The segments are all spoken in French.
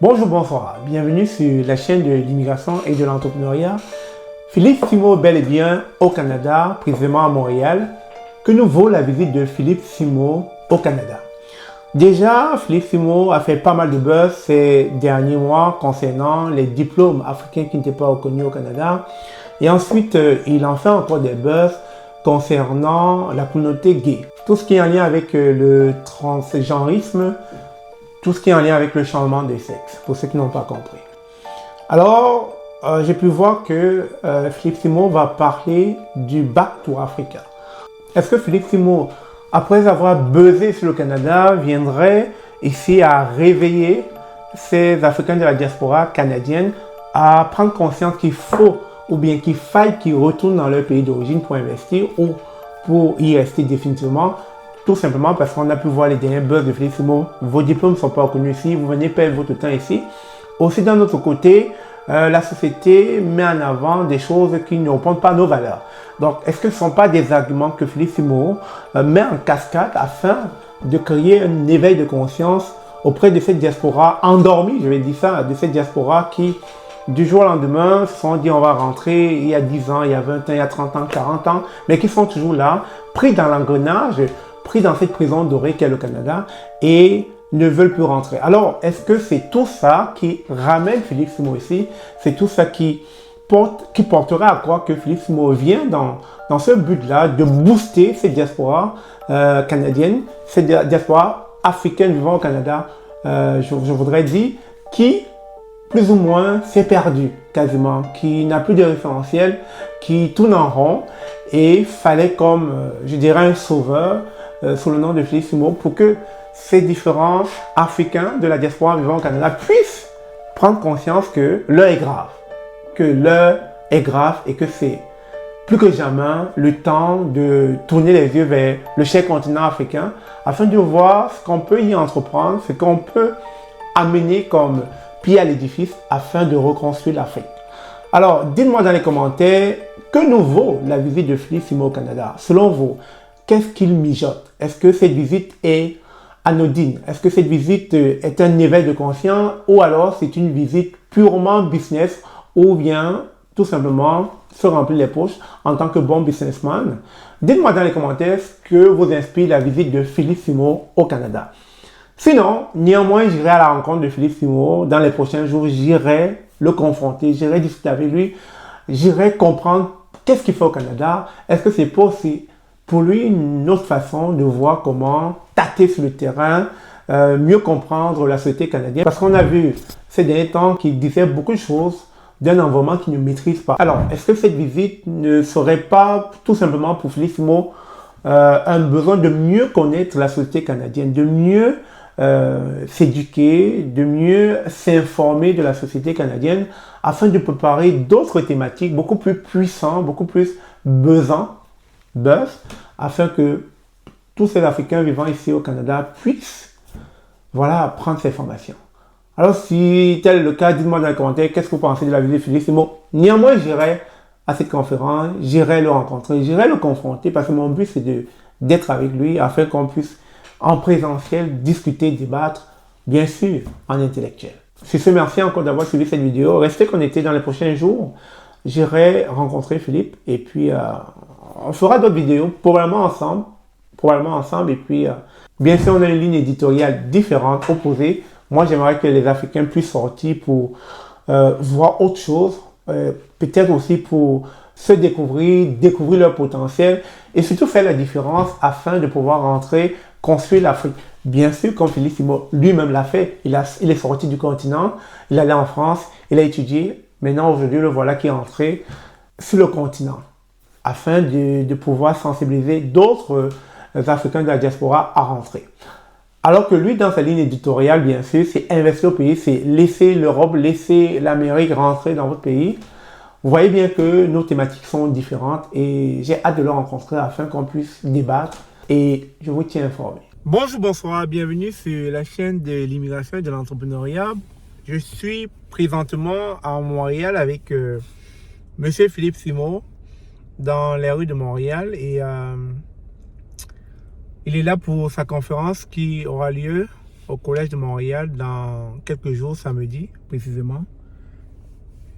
Bonjour, bonsoir, bienvenue sur la chaîne de l'immigration et de l'entrepreneuriat. Philippe Simo, bel et bien au Canada, précisément à Montréal. Que nous vaut la visite de Philippe Simo au Canada? Déjà, Philippe Simo a fait pas mal de buzz ces derniers mois concernant les diplômes africains qui n'étaient pas reconnus au Canada. Et ensuite, il en fait encore des buzz concernant la communauté gay. Tout ce qui est en lien avec le transgenrisme, tout ce qui est en lien avec le changement de sexe, pour ceux qui n'ont pas compris. Alors, j'ai pu voir que Philippe Simo va parler du Back to Africa. Est-ce que Philippe Simo, après avoir buzzé sur le Canada, viendrait ici à réveiller ces Africains de la diaspora canadienne à prendre conscience qu'il faut ou bien qu'il faille qu'ils retournent dans leur pays d'origine pour investir ou pour y rester définitivement? Tout simplement parce qu'on a pu voir les derniers buzz de Philippe Simo. Vos diplômes ne sont pas reconnus ici, vous venez perdre votre temps ici. Aussi, d'un autre côté, la société met en avant des choses qui ne répondent pas à nos valeurs. Donc, est-ce que ce ne sont pas des arguments que Philippe Simo met en cascade afin de créer un éveil de conscience auprès de cette diaspora endormie, je vais dire ça, de cette diaspora qui, du jour au lendemain, se sont dit on va rentrer il y a 10 ans, il y a 20 ans, il y a 30 ans, 40 ans, mais qui sont toujours là, pris dans l'engrenage, pris dans cette prison dorée qu'est le Canada et ne veulent plus rentrer. Alors, est-ce que c'est tout ça qui ramène Philippe Simo ici? C'est tout ça qui porterait à croire que Philippe Simo vient dans ce but-là de booster cette diaspora canadienne, cette diaspora africaine vivant au Canada, je voudrais dire, qui plus ou moins s'est perdu quasiment, qui n'a plus de référentiel, qui tourne en rond et fallait comme, je dirais, un sauveur sous le nom de Philippe Simo pour que ces différents Africains de la diaspora vivant au Canada puissent prendre conscience que l'heure est grave, et que c'est plus que jamais le temps de tourner les yeux vers le cher continent africain afin de voir ce qu'on peut y entreprendre, ce qu'on peut amener comme pied à l'édifice afin de reconstruire l'Afrique. Alors, dites-moi dans les commentaires, que nous vaut la visite de Philippe Simo au Canada? Selon vous, qu'est-ce qu'il mijote? Est-ce que cette visite est anodine? Est-ce que cette visite est un éveil de conscience ou alors c'est une visite purement business ou bien tout simplement se remplir les poches en tant que bon businessman? Dites-moi dans les commentaires ce que vous inspire la visite de Philippe Simo au Canada. Sinon, néanmoins, j'irai à la rencontre de Philippe Simo dans les prochains jours. J'irai le confronter, j'irai discuter avec lui, j'irai comprendre qu'est-ce qu'il fait au Canada. Est-ce que c'est pour lui une autre façon de voir comment tâter sur le terrain, mieux comprendre la société canadienne? Parce qu'on a vu ces derniers temps qu'il disait beaucoup de choses d'un environnement qu'il ne maîtrise pas. Alors, est-ce que cette visite ne serait pas tout simplement pour Philippe Simo un besoin de mieux connaître la société canadienne, de mieux s'éduquer, de mieux s'informer de la société canadienne afin de préparer d'autres thématiques beaucoup plus puissantes, beaucoup plus buzz, afin que tous ces Africains vivant ici au Canada puissent prendre ces formations. Alors si tel est le cas, dites-moi dans les commentaires qu'est-ce que vous pensez de la visite de Philippe Simo. Néanmoins, j'irai à cette conférence, j'irai le rencontrer, j'irai le confronter parce que mon but c'est d'être avec lui afin qu'on puisse en présentiel discuter, débattre, bien sûr en intellectuel. Sur ce, merci encore d'avoir suivi cette vidéo. Restez connectés dans les prochains jours. J'irai rencontrer Philippe et puis on fera d'autres vidéos, probablement ensemble. Et puis, bien sûr, on a une ligne éditoriale différente, opposée. Moi, j'aimerais que les Africains puissent sortir pour voir autre chose, peut-être aussi pour se découvrir leur potentiel et surtout faire la différence afin de pouvoir rentrer, construire l'Afrique. Bien sûr, comme Philippe Simo lui-même l'a fait, il est sorti du continent, il est allé en France, il a étudié. Maintenant, aujourd'hui, le voilà qui est entré sur le continent afin de pouvoir sensibiliser d'autres Africains de la diaspora à rentrer. Alors que lui, dans sa ligne éditoriale, bien sûr, c'est investir au pays, c'est laisser l'Europe, laisser l'Amérique rentrer dans votre pays. Vous voyez bien que nos thématiques sont différentes et j'ai hâte de le rencontrer afin qu'on puisse débattre et je vous tiens informé. Bonjour, bonsoir, bienvenue sur la chaîne de l'immigration et de l'entrepreneuriat. Je suis présentement à Montréal avec Monsieur Philippe Simo dans les rues de Montréal et il est là pour sa conférence qui aura lieu au Collège de Montréal dans quelques jours, samedi précisément.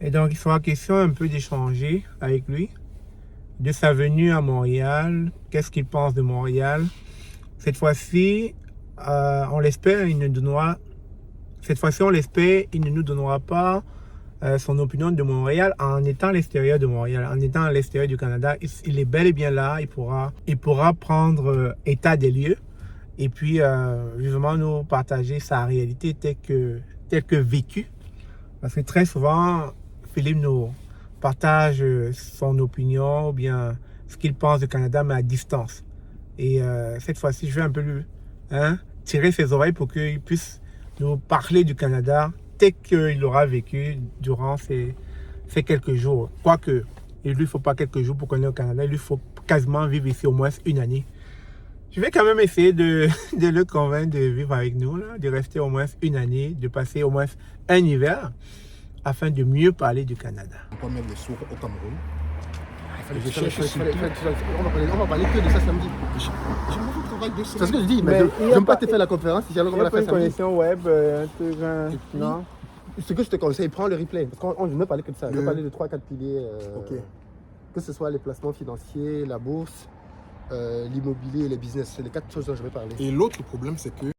Et donc, il sera question un peu d'échanger avec lui, de sa venue à Montréal, qu'est-ce qu'il pense de Montréal. Cette fois-ci, on l'espère, il ne nous donnera pas son opinion de Montréal en étant à l'extérieur de Montréal, en étant à l'extérieur du Canada. Il est bel et bien là, il pourra prendre état des lieux et puis vivement nous partager sa réalité telle que vécue. Parce que très souvent, Philippe nous partage son opinion ou bien ce qu'il pense du Canada, mais à distance. Et cette fois-ci, je vais un peu lui tirer ses oreilles pour qu'il puisse nous parler du Canada tel qu'il aura vécu durant ces quelques jours. Quoique, il ne lui faut pas quelques jours pour connaître le Canada, il lui faut quasiment vivre ici au moins une année. Je vais quand même essayer de le convaincre de vivre avec nous, là, de rester au moins une année, de passer au moins un hiver, afin de mieux parler du Canada. On va mettre les sourds au Cameroun. On va parler que de ça samedi. C'est ce que je dis, mais je ne veux pas te faire la conférence si j'allais la faire samedi. Connexion web, un truc, non? Ce que je te conseille, prends le replay. Parce qu'on ne veut parler que de ça. Je veux parler de 3-4 piliers. Que ce soit les placements financiers, la bourse, l'immobilier et les business. C'est les 4 choses dont je vais parler. Et l'autre problème, c'est que